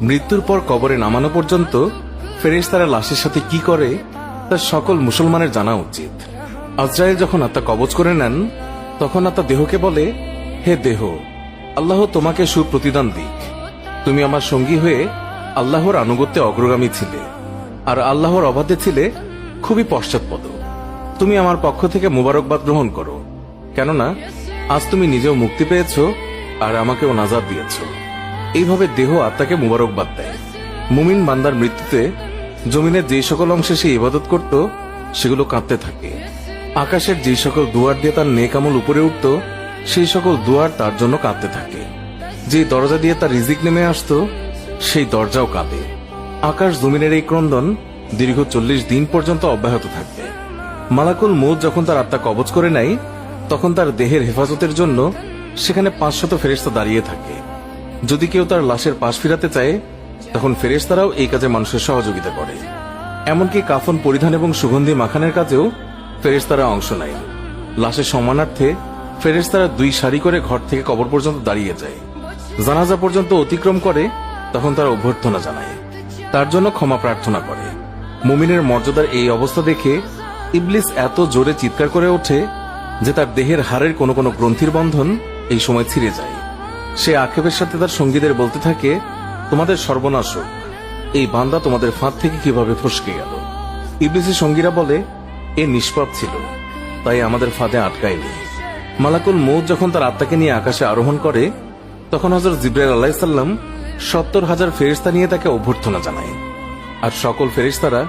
মৃত্যুর পর কবরে নামানো পর্যন্ত ফেরেশতারা লাশের সাথে কি করে তা সকল মুসলমানের জানা উচিত। আজরাইল যখন আত্মা কবজ করে নেন তখন আত্মা দেহকে বলে, হে দেহ, আল্লাহ তোমাকে সুপ্রতিদান দিক। তুমি আমার সঙ্গী হয়ে আল্লাহর আনুগত্যে অগ্রগামী ছিলে, আর আল্লাহর অবাধ্যে ছিলে খুবই পশ্চাৎপদ। তুমি আমার পক্ষ থেকে মুবারকবাদ গ্রহণ করো, কেননা আজ তুমি নিজেও মুক্তি পেয়েছ আর আমাকেও নাজাত দিয়েছ। এইভাবে দেহ আত্মাকে মুবারকবাদ দেয়। মুমিন বান্দার মৃত্যুতে জমিনের যে সকল অংশে সে ইবাদত করত সেগুলো কাঁপতে থাকে। আকাশের যে সকল দুয়ার দিয়ে তার নেক আমল উপরে উঠত সেই সকল দুয়ার তার জন্য কাঁপতে থাকে। যে দরজা দিয়ে তার রিজিক নেমে আসত সেই দরজাও কাঁপে। আকাশ জমিনের এই ক্রন্দন দীর্ঘ 40 দিন পর্যন্ত অব্যাহত থাকবে। মালাকুল মউত যখন তার আত্মা কবজ করে নেয় তখন তার দেহের হেফাজতের জন্য সেখানে 500 ফেরেশতা দাঁড়িয়ে থাকে। যদি কেউ তার লাশের পাশ ফিরাতে চায় তখন ফেরেশতারাও এই কাজে মানুষের সহযোগিতা করে। এমনকি কাফন পরিধান এবং সুগন্ধি মাখানের কাজেও ফেরেশতারা অংশ নেয়। লাশের সম্মানার্থে ফেরেশতারা 2 সারি করে ঘর থেকে কবর পর্যন্ত দাঁড়িয়ে যায়। জানাজা পর্যন্ত অতিক্রম করে তখন তারা অভ্যর্থনা জানায়, তার জন্য ক্ষমা প্রার্থনা করে। মুমিনের মর্যাদার এই অবস্থা দেখে ইবলিস এত জোরে চিৎকার করে ওঠে যে তার দেহের হাড়ের কোনো কোনো গ্রন্থির বন্ধন এই সময় ছিঁড়ে যায়। সে আক্ষেপের সাথে তার সঙ্গীদের বলতে থাকে, তোমাদের সর্বনাশ হোক, এই বান্দা তোমাদের ফাঁদ থেকে কিভাবে ফসকে গেল। ইবলিসের সঙ্গীরা বলে, এ নিষ্পাপ ছিল, তাই আমাদের ফাঁদে আটকায়নি। মালাকুল মউত যখন তার আত্মাকে নিয়ে আকাশে আরোহণ করে তখন হযরত জিবরাইল আলাইহিস সালাম 70,000 ফেরেশতা নিয়ে তাকে অভ্যর্থনা জানায়। আর সকল ফেরেশতারা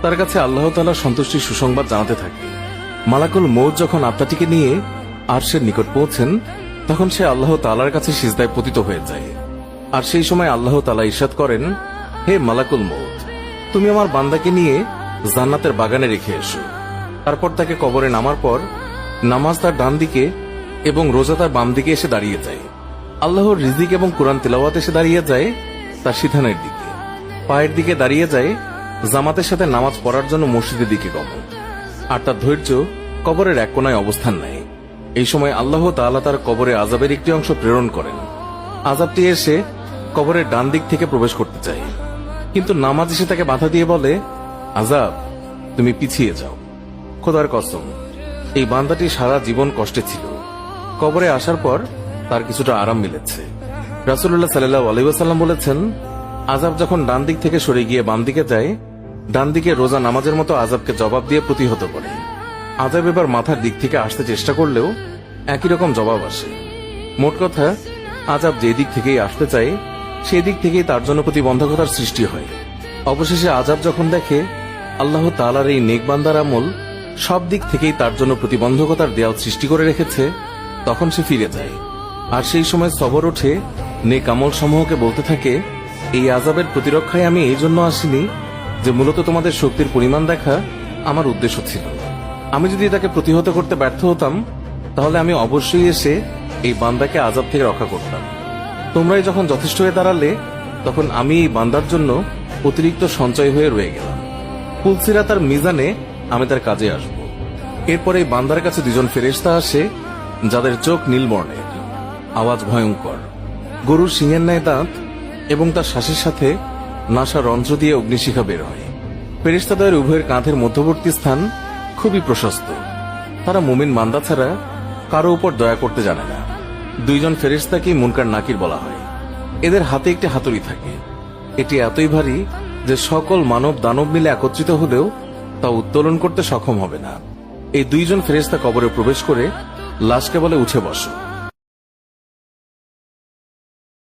তার কাছে আল্লাহ তাআলার সন্তুষ্টির সুসংবাদ জানাতে থাকে। মালাকুল মউত যখন আত্মাটিকে নিয়ে আরশের নিকট পৌঁছেন তখন সে আল্লাহ তাআলার কাছে সিজদায় পতিত হয়ে যায়। আর সেই সময় আল্লাহ তাআলা ইরশাদ করেন, হে মালাকুল মউত, তুমি আমার বান্দাকে নিয়ে জান্নাতের বাগানে রেখে এসো। তারপর তাকে কবরে নামার পর নামাজ তার ডান দিকে এবং রোজা তার বাম দিকে এসে দাঁড়িয়ে যায়। আল্লাহর রিজিক এবং কোরআন তেলাওয়াত এসে দাঁড়িয়ে যায় তার সিধানের দিকে। পায়ের দিকে দাঁড়িয়ে যায় জামাতের সাথে নামাজ পড়ার জন্য মসজিদের দিকে গমন। আর তার ধৈর্য কবরের এক কোনায় অবস্থান নেয়। এই সময় আল্লাহ তাআলা তার কবরে আযাবের একটি অংশ প্রেরণ করেন। আযাবটি এসে কবরের ডান দিক থেকে প্রবেশ করতে চায়, কিন্তু নামাজ এসে তাকে বাধা দিয়ে বলে, আযাব, তুমি পিছিয়ে যাও। খোদার কসম, এই বান্দাটি সারা জীবন কষ্টে ছিল। কবরে আসার পর তার কিছুটা আরাম মিলেছে। রাসূলুল্লাহ সাল্লাল্লাহু আলাইহি ওয়াসাল্লাম বলেছেন, আযাব যখন ডান দিক থেকে সরে গিয়ে বাম দিকে যায়, ডান দিকে রোজা নামাজের মতো আযাবকে জবাব দিয়ে প্রতিহত করে। আযাব এবার মাথার দিক থেকে আসতে চেষ্টা করলেও একই রকম জবাব আসে। মোট কথা, আযাব যে দিক থেকেই আসতে চায় সেই দিক থেকেই তার জন্য প্রতিবন্ধকতার সৃষ্টি হয়। অবশেষে আযাব যখন দেখে আল্লাহ তাআলার এই নেক বান্দার আমল সব দিক থেকেই তার জন্য প্রতিবন্ধকতার দেয়াল সৃষ্টি করে রেখেছে তখন সে ফিরে যায়। আর সেই সময় সবর ওঠে নেক আমল সমূহকে বলতে থাকে, এই আযাবের প্রতিরক্ষায় আমি এই জন্য আসিনি যে মূলত তোমাদের শক্তির পরিমাণ দেখা আমার উদ্দেশ্য ছিল। আমি যদি তাকে প্রতিহত করতে ব্যর্থ হতাম তাহলে আমি অবশ্যই এসে এই বান্দাকে আযাব থেকে রক্ষা করতাম। তোমরাই যখন যথেষ্ট হয়ে দাঁড়ালে তখন আমি এই বান্দার জন্য অতিরিক্ত সঞ্চয় হয়ে রয়ে গেলাম। পুলসিরাত আর মিজানে আমি তার কাজে আসব। এরপর এই বান্দার কাছে 2 জন ফেরেশতা আসে যাদের চোখ নীল বর্ণের, আওয়াজ ভয়ঙ্কর, গরুর সিংহের ন্যায় দাঁত এবং তার শ্বাসের সাথে নাসা রন্ধ্র দিয়ে অগ্নিশিখা বের হয়। ফেরেশতাদের উভয়ের কাঁধের মধ্যবর্তী স্থান খুবই প্রশস্ত। তারা মুমিন বান্দা ছাড়া কারো উপর দয়া করতে জানে না। 2 জন ফেরেশতাকে মুনকার নাকির বলা হয়। এদের হাতে একটি হাতুড়ি থাকে। এটি এতই ভারী যে সকল মানব দানব মিলে একত্রিত হলেও তা উত্তোলন করতে সক্ষম হবে না। এই 2 জন ফেরেশতা কবরে প্রবেশ করে লাশকে বলে, উঠে বসো।